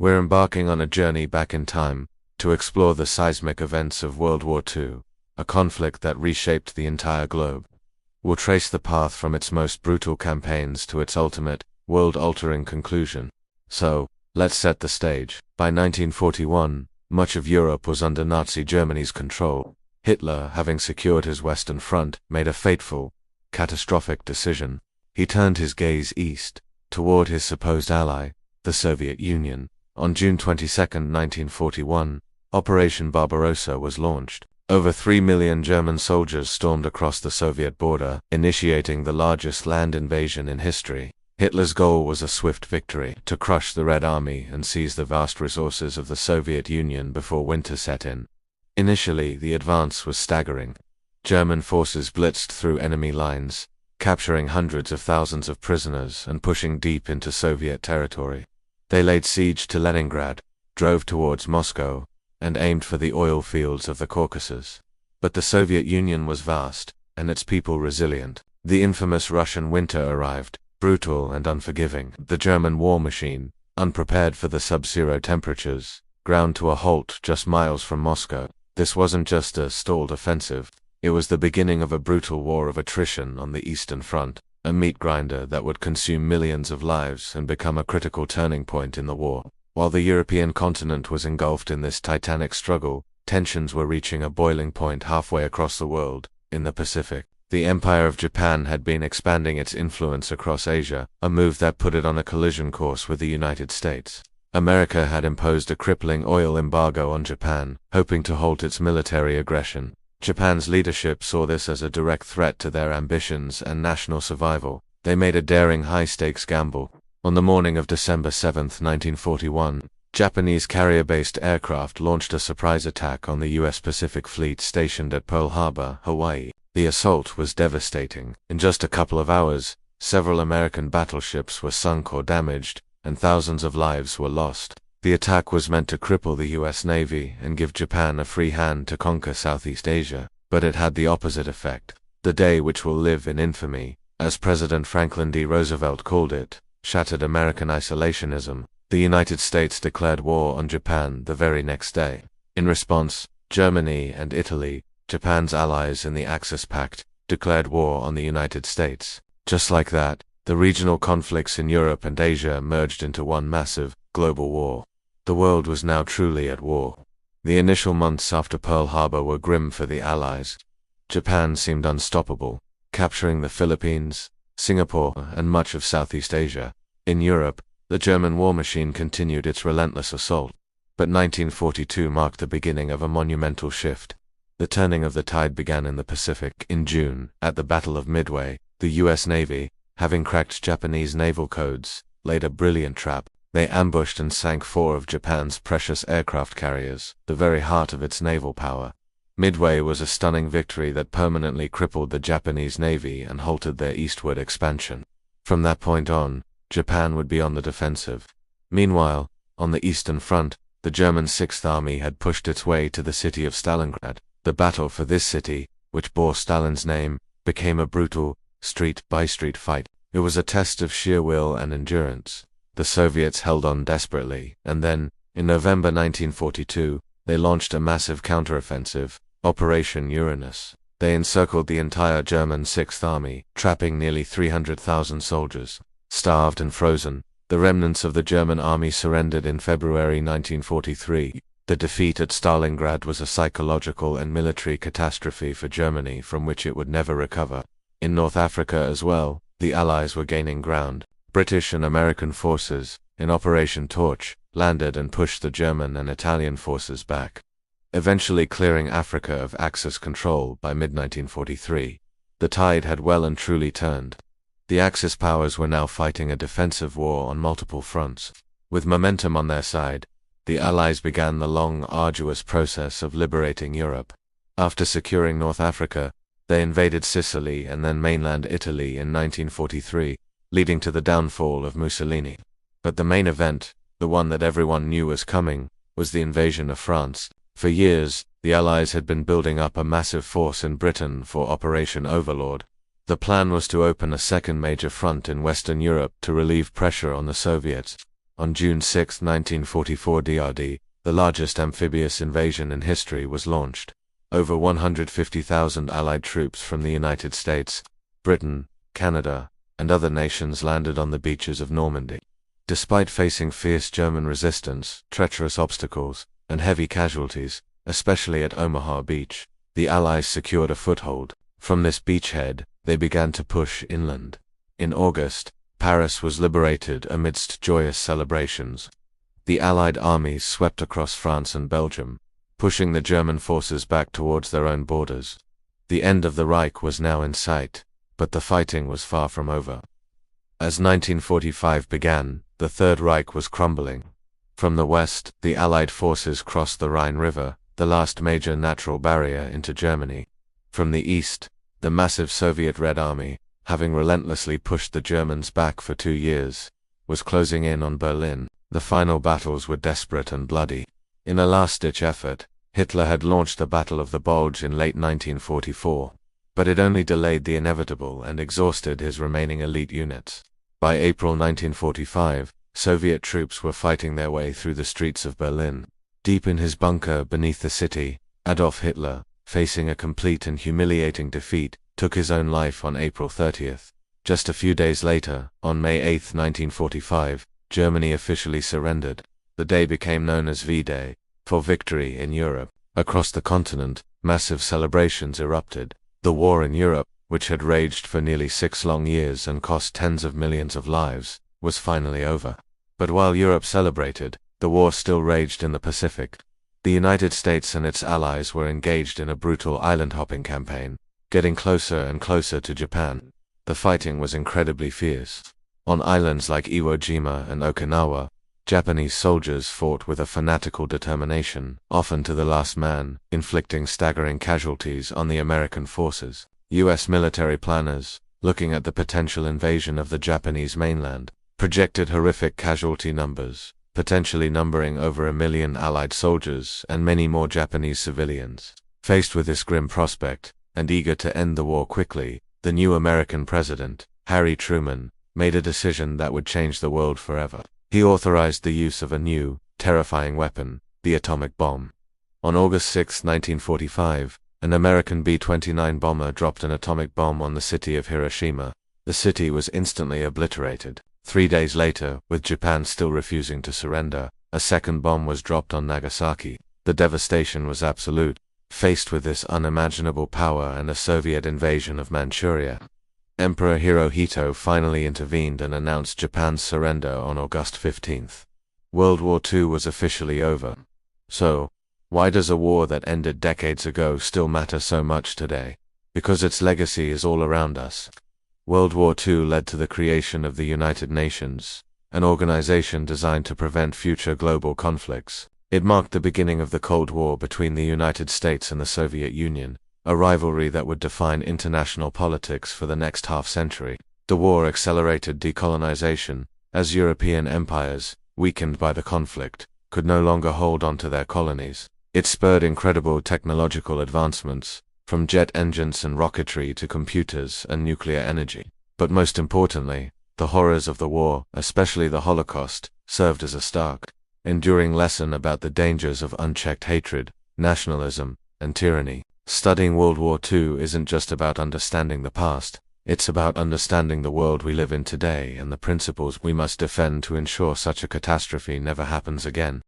We're embarking on a journey back in time to explore the seismic events of World War II, a conflict that reshaped the entire globe. We'll trace the path from its most brutal campaigns to its ultimate, world-altering conclusion. So, let's set the stage. By 1941, much of Europe was under Nazi Germany's control. Hitler, having secured his Western Front, made a fateful, catastrophic decision. He turned his gaze east, toward his supposed ally, the Soviet Union. On June 22, 1941, Operation Barbarossa was launched. Over 3 million German soldiers stormed across the Soviet border, initiating the largest land invasion in history. Hitler's goal was a swift victory, to crush the Red Army and seize the vast resources of the Soviet Union before winter set in. Initially, the advance was staggering. German forces blitzed through enemy lines, capturing hundreds of thousands of prisoners and pushing deep into Soviet territory. They laid siege to Leningrad, drove towards Moscow, and aimed for the oil fields of the Caucasus. But the Soviet Union was vast, and its people resilient. The infamous Russian winter arrived, brutal and unforgiving. The German war machine, unprepared for the sub-zero temperatures, ground to a halt just miles from Moscow. This wasn't just a stalled offensive, it was the beginning of a brutal war of attrition on the Eastern Front, a meat grinder that would consume millions of lives and become a critical turning point in the war. While the European continent was engulfed in this titanic struggle, tensions were reaching a boiling point halfway across the world, in the Pacific. The Empire of Japan had been expanding its influence across Asia, a move that put it on a collision course with the United States. America had imposed a crippling oil embargo on Japan, hoping to halt its military aggression. Japan's leadership saw this as a direct threat to their ambitions and national survival. They made a daring high-stakes gamble. On the morning of December 7, 1941, Japanese carrier-based aircraft launched a surprise attack on the U.S. Pacific Fleet stationed at Pearl Harbor, Hawaii. The assault was devastating. In just a couple of hours, several American battleships were sunk or damaged, and thousands of lives were lost. The attack was meant to cripple the U.S. Navy and give Japan a free hand to conquer Southeast Asia, but it had the opposite effect. The day which will live in infamy, as President Franklin D. Roosevelt called it, shattered American isolationism. The United States declared war on Japan the very next day. In response, Germany and Italy, Japan's allies in the Axis Pact, declared war on the United States. Just like that, the regional conflicts in Europe and Asia merged into one massive, global war. The world was now truly at war. The initial months after Pearl Harbor were grim for the Allies. Japan seemed unstoppable, capturing the Philippines, Singapore, and much of Southeast Asia. In Europe, the German war machine continued its relentless assault. But 1942 marked the beginning of a monumental shift. The turning of the tide began in the Pacific. In June, at the Battle of Midway, the U.S. Navy, having cracked Japanese naval codes, laid a brilliant trap. They ambushed and sank 4 of Japan's precious aircraft carriers, the very heart of its naval power. Midway was a stunning victory that permanently crippled the Japanese Navy and halted their eastward expansion. From that point on, Japan would be on the defensive. Meanwhile, on the Eastern Front, the German Sixth Army had pushed its way to the city of Stalingrad. The battle for this city, which bore Stalin's name, became a brutal, street-by-street fight. It was a test of sheer will and endurance. The Soviets held on desperately, and then, in November 1942, they launched a massive counteroffensive, Operation Uranus. They encircled the entire German Sixth Army, trapping nearly 300,000 soldiers. Starved and frozen, the remnants of the German army surrendered in February 1943. The defeat at Stalingrad was a psychological and military catastrophe for Germany from which it would never recover. In North Africa as well, the Allies were gaining ground. British and American forces, in Operation Torch, landed and pushed the German and Italian forces back, eventually clearing Africa of Axis control by mid-1943. The tide had well and truly turned. The Axis powers were now fighting a defensive war on multiple fronts. With momentum on their side, the Allies began the long, arduous process of liberating Europe. After securing North Africa, they invaded Sicily and then mainland Italy in 1943, leading to the downfall of Mussolini. But the main event, the one that everyone knew was coming, was the invasion of France. For years, the Allies had been building up a massive force in Britain for Operation Overlord. The plan was to open a second major front in Western Europe to relieve pressure on the Soviets. On June 6, 1944 DRD, the largest amphibious invasion in history was launched. Over 150,000 Allied troops from the United States, Britain, Canada, and other nations landed on the beaches of Normandy. Despite facing fierce German resistance, treacherous obstacles, and heavy casualties, especially at Omaha Beach, the Allies secured a foothold. From this beachhead, they began to push inland. In August, Paris was liberated amidst joyous celebrations. The Allied armies swept across France and Belgium, pushing the German forces back towards their own borders. The end of the Reich was now in sight, but the fighting was far from over. As 1945 began, the Third Reich was crumbling. From the west, the Allied forces crossed the Rhine River, the last major natural barrier into Germany. From the east, the massive Soviet Red Army, having relentlessly pushed the Germans back for 2 years, was closing in on Berlin. The final battles were desperate and bloody. In a last-ditch effort, Hitler had launched the Battle of the Bulge in late 1944, but it only delayed the inevitable and exhausted his remaining elite units. By April 1945, Soviet troops were fighting their way through the streets of Berlin. Deep in his bunker beneath the city, Adolf Hitler, facing a complete and humiliating defeat, took his own life on April 30th. Just a few days later, on May 8, 1945, Germany officially surrendered. The day became known as V-Day, for victory in Europe. Across the continent, massive celebrations erupted. The war in Europe, which had raged for nearly 6 long years and cost tens of millions of lives, was finally over. But while Europe celebrated, the war still raged in the Pacific. The United States and its allies were engaged in a brutal island-hopping campaign, getting closer and closer to Japan. The fighting was incredibly fierce. On islands like Iwo Jima and Okinawa, Japanese soldiers fought with a fanatical determination, often to the last man, inflicting staggering casualties on the American forces. U.S. military planners, looking at the potential invasion of the Japanese mainland, projected horrific casualty numbers, potentially numbering over 1 million Allied soldiers and many more Japanese civilians. Faced with this grim prospect, and eager to end the war quickly, the new American president, Harry Truman, made a decision that would change the world forever. He authorized the use of a new, terrifying weapon, the atomic bomb. On August 6, 1945, an American B-29 bomber dropped an atomic bomb on the city of Hiroshima. The city was instantly obliterated. 3 days later, with Japan still refusing to surrender, a second bomb was dropped on Nagasaki. The devastation was absolute. Faced with this unimaginable power and a Soviet invasion of Manchuria, Emperor Hirohito finally intervened and announced Japan's surrender on August 15. World War II was officially over. So, why does a war that ended decades ago still matter so much today? Because its legacy is all around us. World War II led to the creation of the United Nations, an organization designed to prevent future global conflicts. It marked the beginning of the Cold War between the United States and the Soviet Union, a rivalry that would define international politics for the next half-century. The war accelerated decolonization, as European empires, weakened by the conflict, could no longer hold on to their colonies. It spurred incredible technological advancements, from jet engines and rocketry to computers and nuclear energy. But most importantly, the horrors of the war, especially the Holocaust, served as a stark, enduring lesson about the dangers of unchecked hatred, nationalism, and tyranny. Studying World War II isn't just about understanding the past, it's about understanding the world we live in today and the principles we must defend to ensure such a catastrophe never happens again.